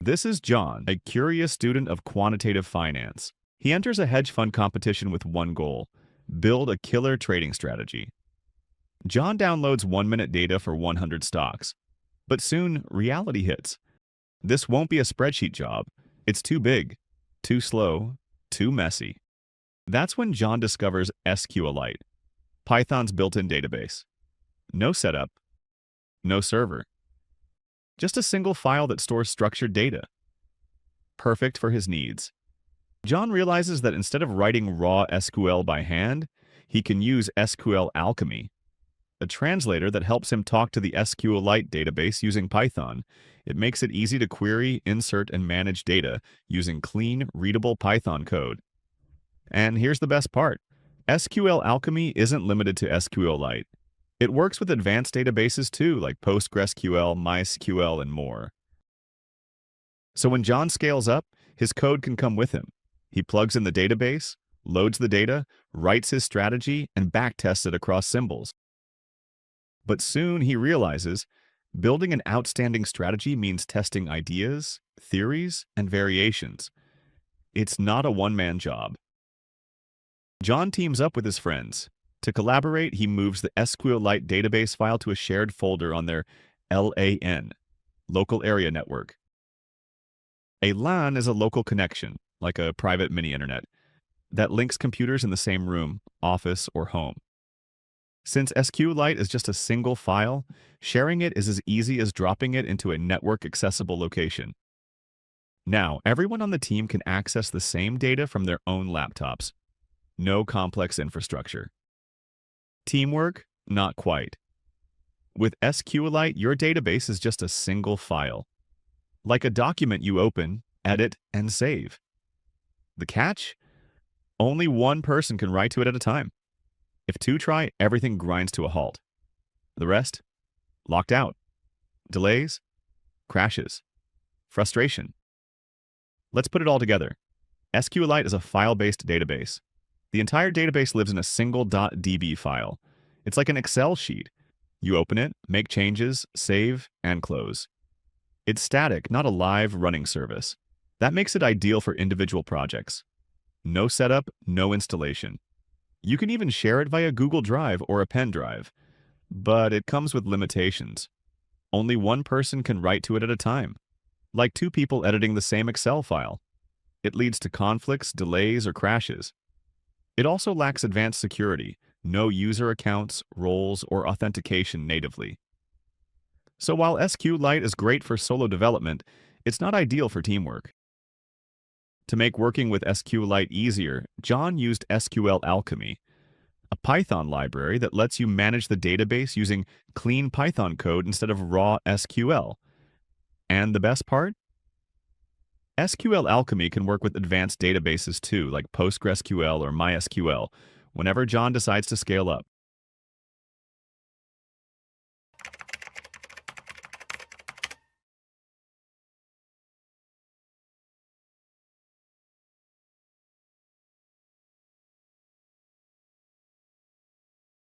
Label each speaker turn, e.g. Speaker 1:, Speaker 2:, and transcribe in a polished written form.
Speaker 1: This is John, a curious student of quantitative finance. He enters a hedge fund competition with one goal: build a killer trading strategy. John downloads 1-minute data for 100 stocks. But soon, reality hits. This won't be a spreadsheet job. It's too big, too slow, too messy. That's when John discovers SQLite, Python's built-in database. No setup, no server. Just a single file that stores structured data. Perfect for his needs. John realizes that instead of writing raw SQL by hand, he can use SQLAlchemy, a translator that helps him talk to the SQLite database using Python. It makes it easy to query, insert, and manage data using clean, readable Python code. And here's the best part. SQLAlchemy isn't limited to SQLite. It works with advanced databases too, like PostgreSQL, MySQL, and more. So when John scales up, his code can come with him. He plugs in the database, loads the data, writes his strategy, and backtests it across symbols. But soon he realizes building an outstanding strategy means testing ideas, theories, and variations. It's not a one-man job. John teams up with his friends. To collaborate, he moves the SQLite database file to a shared folder on their LAN, local area network. A LAN is a local connection, like a private mini-internet, that links computers in the same room, office, or home. Since SQLite is just a single file, sharing it is as easy as dropping it into a network-accessible location. Now, everyone on the team can access the same data from their own laptops. No complex infrastructure. Teamwork? Not quite. With SQLite, your database is just a single file. Like a document you open, edit, and save. The catch? Only one person can write to it at a time. If two try, everything grinds to a halt. The rest? Locked out. Delays? Crashes. Frustration. Let's put it all together. SQLite is a file-based database. The entire database lives in a single .db file. It's like an Excel sheet. You open it, make changes, save, and close. It's static, not a live running service. That makes it ideal for individual projects. No setup, no installation. You can even share it via Google Drive or a pen drive. But it comes with limitations. Only one person can write to it at a time, like two people editing the same Excel file. It leads to conflicts, delays, or crashes. It also lacks advanced security, no user accounts, roles, or authentication natively. So while SQLite is great for solo development, it's not ideal for teamwork. To make working with SQLite easier, John used SQLAlchemy, a Python library that lets you manage the database using clean Python code instead of raw SQL. And the best part? SQLAlchemy can work with advanced databases too, like PostgreSQL or MySQL, whenever John decides to scale up.